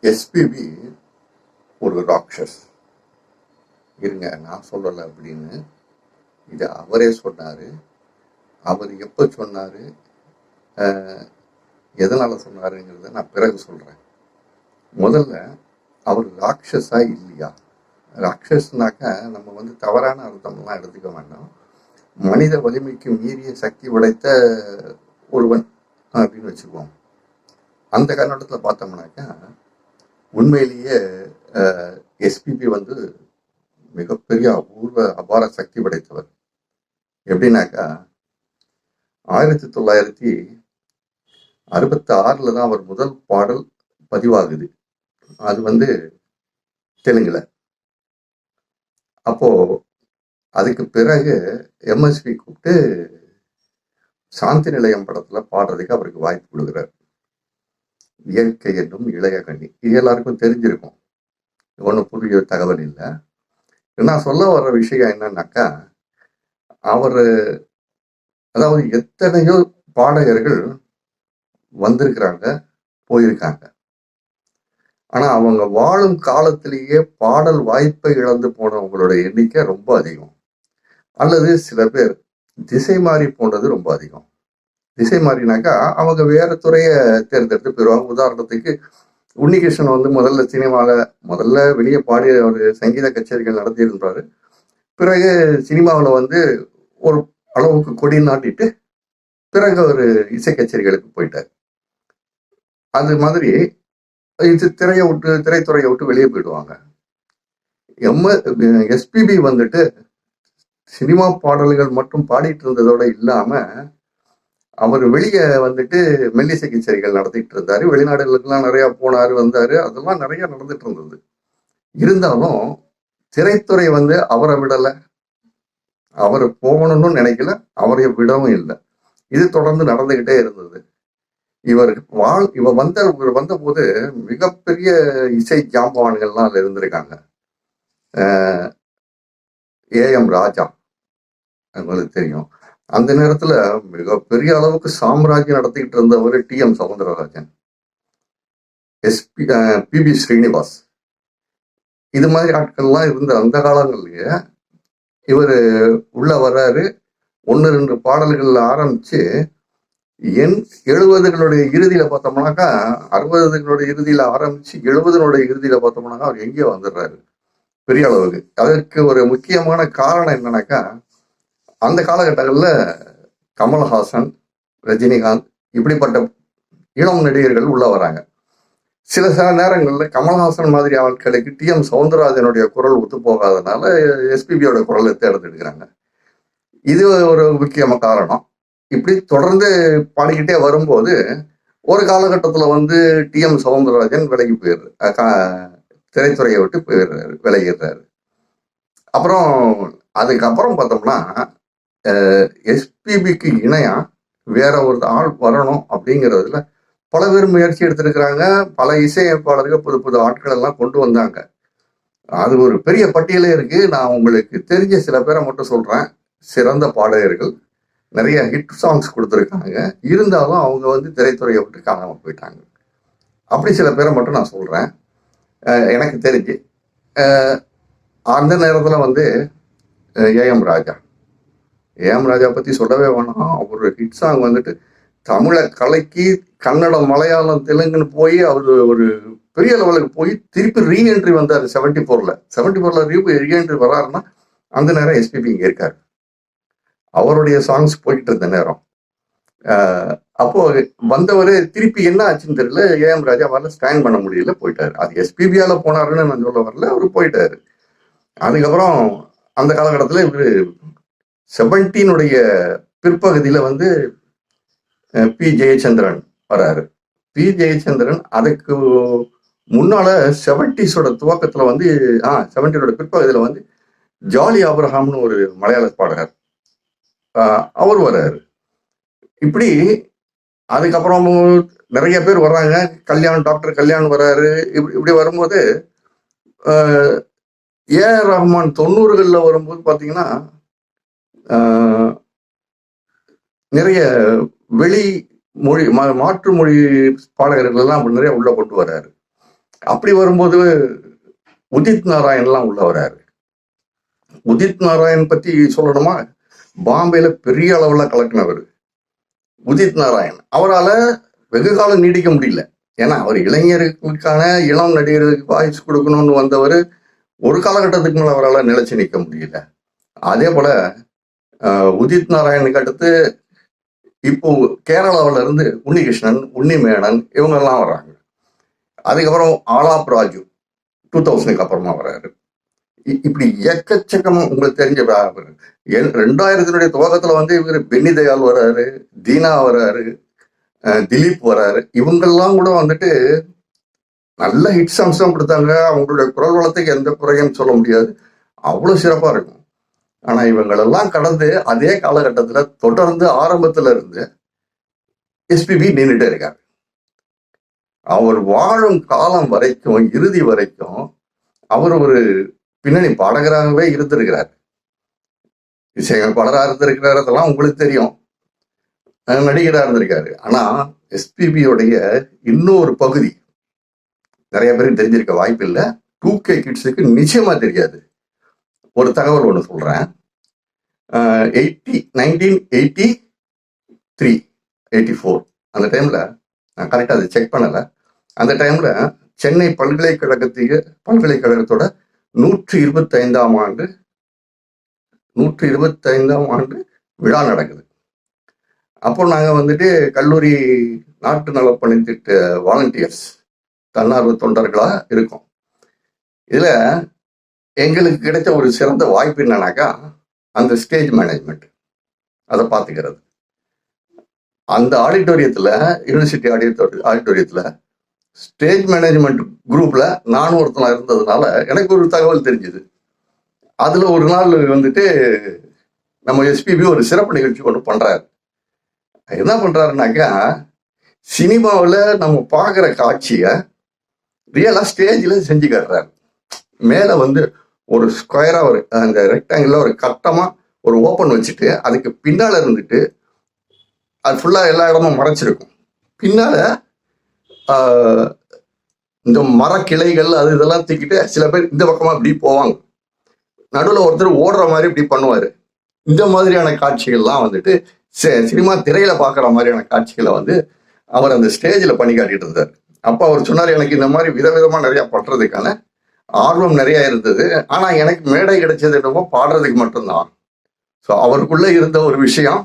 SPB ஒரு ராட்சஸ். இருங்க, நான் சொல்லலை அப்படின்னு இதை அவரே சொன்னார். அவர் எப்போ சொன்னார், எதனால் சொன்னாருங்கிறத நான் பிறகு சொல்கிறேன். முதல்ல அவர் ராட்சஸா இல்லையா? ராட்சஸ்னாக்கா நம்ம தவறான அர்த்தம்லாம் எடுத்துக்க வேண்டாம். மனித வலிமைக்கு மீறிய சக்தி படைத்த ஒருவன் அப்படின்னு வச்சுக்குவோம். அந்த கண்ணோட்டத்தில் பார்த்தோம்னாக்கா உண்மையிலேயே எஸ்பிபி மிகப்பெரிய அபார சக்தி படைத்தவர். எப்படின்னாக்கா 1966 தான் அவர் முதல் பாடல் பதிவாகுது. அது தெலுங்குல. அப்போ அதுக்கு பிறகு எம்எஸ்வி கூப்பிட்டு சாந்தி நிலையம் படத்துல பாடுறதுக்கு அவருக்கு வாய்ப்பு கொடுக்குறாரு. இயற்கை என்னும் இளைய கண்ணி, இது எல்லாருக்கும் தெரிஞ்சிருக்கும், ஒன்றும் புதிய தகவல் இல்லை. நான் சொல்ல வர்ற விஷயம் என்னன்னாக்கா, அதாவது எத்தனையோ பாடகர்கள் வந்திருக்கிறாங்க, போயிருக்காங்க. ஆனா அவங்க வாழும் காலத்திலேயே பாடல் வாய்ப்பை இழந்து போனவங்களோட எண்ணிக்கை ரொம்ப அதிகம். அல்லது சில பேர் திசை மாறி போனது ரொம்ப அதிகம். திசை மாறினாக்கா அவங்க வேற துறையை தேர்ந்தெடுத்து போயிடுவாங்க. உதாரணத்துக்கு உன்னிகிருஷ்ணன் முதல்ல சினிமாவில் வெளியே பாடி ஒரு சங்கீத கச்சேரிகள் நடத்தியிருந்தாரு. பிறகு சினிமாவில் ஒரு அளவுக்கு கொடி நாட்டிட்டு பிறகு ஒரு இசை கச்சேரிகளுக்கு போயிட்டார். அது மாதிரி இது திரைத்துறையை விட்டு வெளியே போயிடுவாங்க. எஸ்பிபி சினிமா பாடல்கள் மட்டும் பாடிட்டு இருந்ததோட இல்லாம அவர் வெளியே மெல்லிசை கச்சேரிகள் நடத்திட்டு இருந்தாரு. வெளிநாடுகளுக்கெல்லாம் நிறைய போனாரு, வந்தாரு, அதெல்லாம் நிறைய நடந்துட்டு இருந்தது. இருந்தாலும் திரைத்துறை அவரை விடலை, அவர் போகணும்னு நினைக்கல, அவரை விடவும் இல்லை. இது தொடர்ந்து நடந்துகிட்டே இருந்தது. இவர் வந்த போது மிகப்பெரிய இசை ஜாம்பவான்கள்லாம் அதுல இருந்திருக்காங்க. ஏஎம் ராஜா உங்களுக்கு தெரியும். அந்த நேரத்துல மிகப்பெரிய அளவுக்கு சாம்ராஜ்யம் நடத்திக்கிட்டு இருந்தவர் டி.எம். சௌந்தரராஜன், பி.பி. ஸ்ரீனிவாஸ், இது மாதிரி ஆட்கள்லாம் இருந்த அந்த காலங்கள்லயே இவர் உள்ள வர்றாரு. 1-2 பாடல்கள் ஆரம்பிச்சு 70களுடைய இறுதியில பார்த்தோம்னாக்கா, 60களுடைய இறுதியில ஆரம்பிச்சு 70களுடைய இறுதியில பார்த்தோம்னாக்கா அவர் எங்கேயோ வந்துடுறாரு பெரிய அளவுக்கு. அதற்கு ஒரு முக்கியமான காரணம் என்னன்னாக்கா, அந்த காலகட்டங்களில் கமல்ஹாசன், ரஜினிகாந்த் இப்படிப்பட்ட இளம் நடிகர்கள் உள்ள வராங்க. சில நேரங்களில் கமல்ஹாசன் மாதிரி ஆட்களுக்கு டி.எம். சௌந்தரராஜனுடைய குரல் ஒத்து போகாதனால எஸ்பிபியோட குரலை தேர்ந்தெடுக்கிறாங்க. இது ஒரு முக்கியமான காரணம். இப்படி தொடர்ந்து பாடிக்கிட்டே வரும்போது ஒரு காலகட்டத்தில் டி.எம். சௌந்தரராஜன் விலகி போயிடுறாரு, திரைத்துறையை விட்டு போயிடுறாரு, விலகிடுறாரு. அதுக்கப்புறம் பார்த்தோம்னா எஸ்பிபிக்கு இணையா வேற ஒரு ஆள் வரணும் அப்படிங்கிறதுல பல பேர் முயற்சி எடுத்திருக்கிறாங்க. பல இசையமைப்பாளர்கள் புது புது ஆட்கள் எல்லாம் கொண்டு வந்தாங்க. அது ஒரு பெரிய பட்டியலே இருக்கு. நான் உங்களுக்கு தெரிஞ்ச சில பேரை மட்டும் சொல்றேன். சிறந்த பாடகர்கள், நிறைய ஹிட் சாங்ஸ் கொடுத்துருக்காங்க. இருந்தாலும் அவங்க திரைத்துறையை விட்டு காணாம போயிட்டாங்க. அப்படி சில பேரை மட்டும் நான் சொல்றேன். எனக்கு தெரிஞ்சு அந்த நேரத்துல ஏஎம் ராஜா பத்தி சொல்லவே வேணாம். அவர் ஹிட் சாங் தமிழை கலக்கி கன்னடம், மலையாளம், தெலுங்குன்னு போய் அவர் ஒரு பெரிய லெவலுக்கு போய் திருப்பி ரீஎன்ட்ரி வந்தார். 74ல ரீஎன்ட்ரி வர்றாருன்னா அந்த நேரம் எஸ்பிபி இங்க இருக்காரு. அவருடைய சாங்ஸ் போயிட்டு இருந்த நேரம். அப்போ வந்தவர் திருப்பி என்ன ஆச்சுன்னு தெரியல, ஏஎம் ராஜா வரல, ஸ்டாண்ட் பண்ண முடியல, போயிட்டாரு. அது எஸ்பிபியால போனாருன்னு நான் சொல்ல வரல, அவரு போயிட்டாரு. அதுக்கப்புறம் அந்த காலகட்டத்தில் இவரு 70 பிற்பகுதியில பி ஜெயச்சந்திரன் வராரு. பி ஜெயச்சந்திரன் அதுக்கு முன்னால 70s துவக்கத்துல 70 பிற்பகுதியில ஜாலி ஆப்ரஹாம்னு ஒரு மலையாள பாடகர், அவர் வர்றாரு. இப்படி அதுக்கப்புறம் நிறைய பேர் வர்றாங்க. டாக்டர் கல்யாண் வர்றாரு. இப்படி வரும்போது ஏஆர் ரஹ்மான் 90களில் வரும்போது பார்த்தீங்கன்னா நிறைய வெளி மொழி மாற்று மொழி பாடகர்கள் எல்லாம் நிறைய உள்ள கொண்டு வர்றாரு. அப்படி வரும்போது உதித் நாராயண்லாம் உள்ள வராரு. உதித் நாராயண் பத்தி சொல்லணுமா, பாம்பேல பெரிய அளவுல கலக்கினவர் உதித் நாராயண். அவரால் வெகு காலம் நீடிக்க முடியல. ஏன்னா அவர் இளைஞர்களுக்கான இளம் நடிகர்களுக்கு வாய்ஸ் கொடுக்கணும்னு வந்தவர். ஒரு காலகட்டத்துக்கு மேல அவரால் நிலைச்சு நிற்க முடியல. அதே போல உதித் நாராயணுக்கு அடுத்து இப்போ கேரளாவில இருந்து உன்னிகிருஷ்ணன், உன்னிமேனன் இவங்க எல்லாம் வர்றாங்க. அதுக்கப்புறம் ஆலாப் ராஜு 2000க்கு அப்புறமா வர்றாரு. இப்படி எக்கச்சக்கம் உங்களுக்கு தெரிஞ்ச 2000 துவக்கத்துல வந்து இவர் பென்னி தயாள் வர்றாரு, தீனா வர்றாரு, திலீப் வர்றாரு. இவங்கெல்லாம் கூட வந்துட்டு நல்ல ஹிட் சாங்ஸ் கொடுத்தாங்க. அவங்களுடைய குரல் வளத்துக்கு எந்த குறையும் சொல்ல முடியாது, அவ்வளவு சிறப்பா இருக்கும். ஆனா இவங்களெல்லாம் கடந்து அதே காலகட்டத்துல தொடர்ந்து ஆரம்பத்துல இருந்து எஸ்பிபி நின்றுட்டே இருக்காரு. அவர் வாழும் காலம் வரைக்கும், இறுதி வரைக்கும் அவர் ஒரு பின்னணி பாடகராகவே இருந்திருக்கிறார், இசையமைப்பாளராக இருந்திருக்கிறார். அதெல்லாம் உங்களுக்கு தெரியும். நடிகராக இருந்திருக்காரு. ஆனா எஸ்பிபியோடைய இன்னொரு பகுதி நிறைய பேருக்கு தெரிஞ்சிருக்க வாய்ப்பு இல்லை. 2K கிட்ஸுக்கு நிச்சயமா தெரியாது. ஒரு தகவல் ஒன்று சொல்றேன். 1983, 84 அந்த டைம்ல, நான் கரெக்டாக அதை செக் பண்ணலை, அந்த டைம்ல சென்னை பல்கலைக்கழகத்தோட 125ஆம் ஆண்டு விழா நடக்குது. அப்போ நாங்கள் வந்துட்டு கல்லூரி நாட்டு நலப்பணி திட்ட வாலண்டியர்ஸ், தன்னார்வ தொண்டர்களா இருக்கோம். இதுல எங்களுக்கு கிடைச்ச ஒரு சிறந்த வாய்ப்பு என்னன்னாக்கா, அந்த ஸ்டேஜ் மேனேஜ்மெண்ட் அதை பார்த்துக்கிறது. அந்த ஆடிட்டோரியத்துல, யூனிவர்சிட்டி ஆடிட்டோரியத்துல ஸ்டேஜ் மேனேஜ்மெண்ட் குரூப்ல நானும் ஒருத்தனா இருந்ததுனால எனக்கு ஒரு தகவல் தெரிஞ்சுது. அதுல ஒரு நாள் வந்துட்டு நம்ம எஸ்பிபி ஒரு சிறப்பு நிகழ்ச்சி ஒன்று பண்றாரு. என்ன பண்றாருனாக்கா, சினிமாவில் நம்ம பார்க்குற காட்சியை ரியலா ஸ்டேஜில் செஞ்சு காட்டுறாரு. மேலே வந்து ஒரு ஸ்கொயரா, ஒரு அந்த ரெக்டாங்கிள் ஒரு கட்டமா ஒரு ஓப்பன் வச்சுட்டு, அதுக்கு பின்னால இருந்துட்டு அது ஃபுல்லா எல்லா இடமும் மறைச்சிருக்கும். பின்னால இந்த மரக்கிளைகள் அது இதெல்லாம் தூக்கிட்டு சில பேர் இந்த பக்கமா இப்படி போவாங்க. நடுவில் ஒருத்தர் ஓடுற மாதிரி இப்படி பண்ணுவாரு. இந்த மாதிரியான காட்சிகள்லாம் வந்துட்டு சினிமா திரையில பார்க்குற மாதிரியான காட்சிகளை வந்து அவர் அந்த ஸ்டேஜில் பண்ணி காட்டிட்டு இருந்தார். அப்போ அவர் சொன்னார், எனக்கு இந்த மாதிரி விதவிதமா நிறைய பண்றதுக்கான ஆர்வம் நிறைய இருந்தது. ஆனா எனக்கு மேடை கிடைச்சது என்னவோ பாடுறதுக்கு மட்டும்தான். ஸோ அவருக்குள்ள இருந்த ஒரு விஷயம்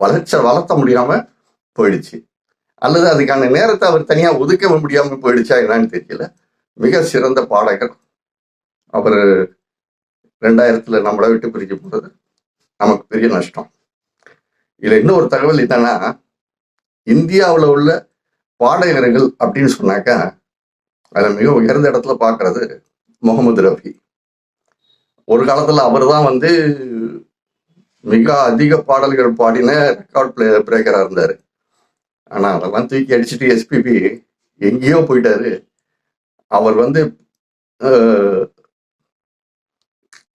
வளர்த்த முடியாம போயிடுச்சு, அல்லது அதுக்கான நேரத்தை அவர் தனியா ஒதுக்க முடியாம போயிடுச்சா என்னன்னு தெரியல. மிக சிறந்த பாடகர் அவர். 2000 நம்மளை விட்டு பிரிஞ்சு போறது நமக்கு பெரிய நஷ்டம். இதுல இன்னொரு தகவல் என்னன்னா, இந்தியாவில் உள்ள பாடகர்கள் அப்படின்னு சொன்னாக்கா அதுல மிக உயர்ந்த இடத்துல பார்க்கறது முகமது ரஃபி. ஒரு காலத்துல அவர் தான் வந்து மிக அதிக பாடல்கள் பாடின ரெக்கார்ட் பிரேக்கரா இருந்தாரு. ஆனா அதெல்லாம் தூக்கி அடிச்சுட்டு எஸ்பிபி எங்கேயோ போயிட்டாரு. அவர் வந்து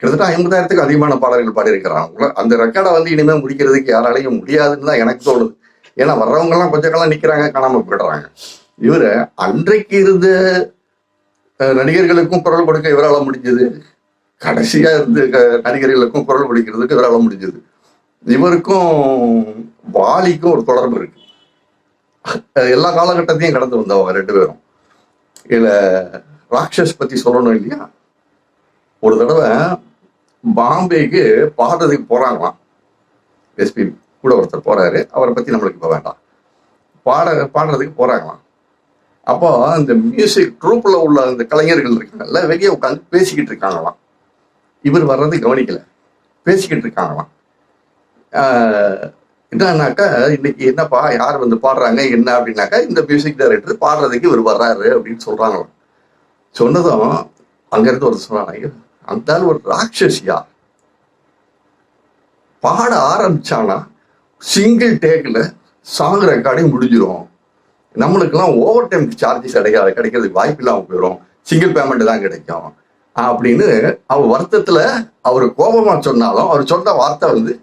கிட்டத்தட்ட 50,000க்கு அதிகமான பாடல்கள் பாடியிருக்கிறாங்க. அந்த ரெக்கார்டை வந்து இனிமே முடிக்கிறதுக்கு யாராலையும் முடியாதுன்னு தான் எனக்கு தோணுது. ஏன்னா வர்றவங்க எல்லாம் கொஞ்ச காலம் நிக்கிறாங்க, காணாம போயிடுறாங்க. இவரு அன்றைக்கு இருந்த நடிகர்களுக்கும் குரல் கொடுக்க இவரால் முடிஞ்சது, கடைசியா இருந்து நடிகர்களுக்கும் குரல் கொடுக்கிறதுக்கு இவரால் முடிஞ்சது. இவருக்கும் வாலிக்கும் ஒரு தொடர்பு இருக்கு. எல்லா காலகட்டத்தையும் கடந்து வந்தவங்க 2 பேரும். இதுல ராட்சஸ் பத்தி சொல்லணும் இல்லையா, ஒரு தடவை பாம்பேக்கு பாடுறதுக்கு போறாங்களாம். எஸ்பிபி கூட ஒருத்தர் போறாரு, அவரை பத்தி நம்மளுக்கு இப்ப வேண்டாம். பாடுறதுக்கு போறாங்களாம். அப்போ அந்த மியூசிக் ட்ரூப்ல உள்ள அந்த கலைஞர்கள் இருக்காங்கல்ல, வெளியே உட்காந்து பேசிக்கிட்டு இருக்காங்களாம். இவர் வர்றது கவனிக்கல, பேசிக்கிட்டு இருக்காங்களாம். என்னன்னாக்கா, இன்னைக்கு என்னப்பா யார் வந்து பாடுறாங்க என்ன அப்படின்னாக்கா, இந்த மியூசிக் டைரக்டர் பாடுறதுக்கு இவர் வர்றாரு அப்படின்னு சொல்றாங்களாம். சொன்னதும் அங்கிருந்து ஒரு சொன்னாங்க, அந்த ஒரு ராட்சசியா பாட ஆரம்பிச்சானா சிங்கிள் டேக்ல சாங் ரெக்கார்டிங் முடிஞ்சிடும், நம்மளுக்கெல்லாம் ஓவர் டைம் சார்ஜஸ் கிடைக்கிறதுக்கு வாய்ப்பு இல்லாமல் போயிடும், சிங்கிள் பேமெண்ட் தான் கிடைக்கும் அப்படின்னு அவர் வருத்தத்துல அவர் கோபமா சொன்னாலும் அவர் சொன்ன வார்த்தை வந்து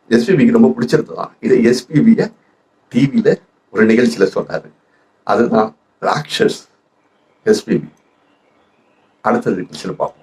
எஸ்பிபிக்கு ரொம்ப பிடிச்சிருந்ததான். இதை எஸ்பிபிய டிவியில ஒரு நிகழ்ச்சியில சொன்னாரு. அதுதான் ராட்சஸ் எஸ்பிபி. அடுத்தது நிகழ்ச்சியில் பார்ப்போம்.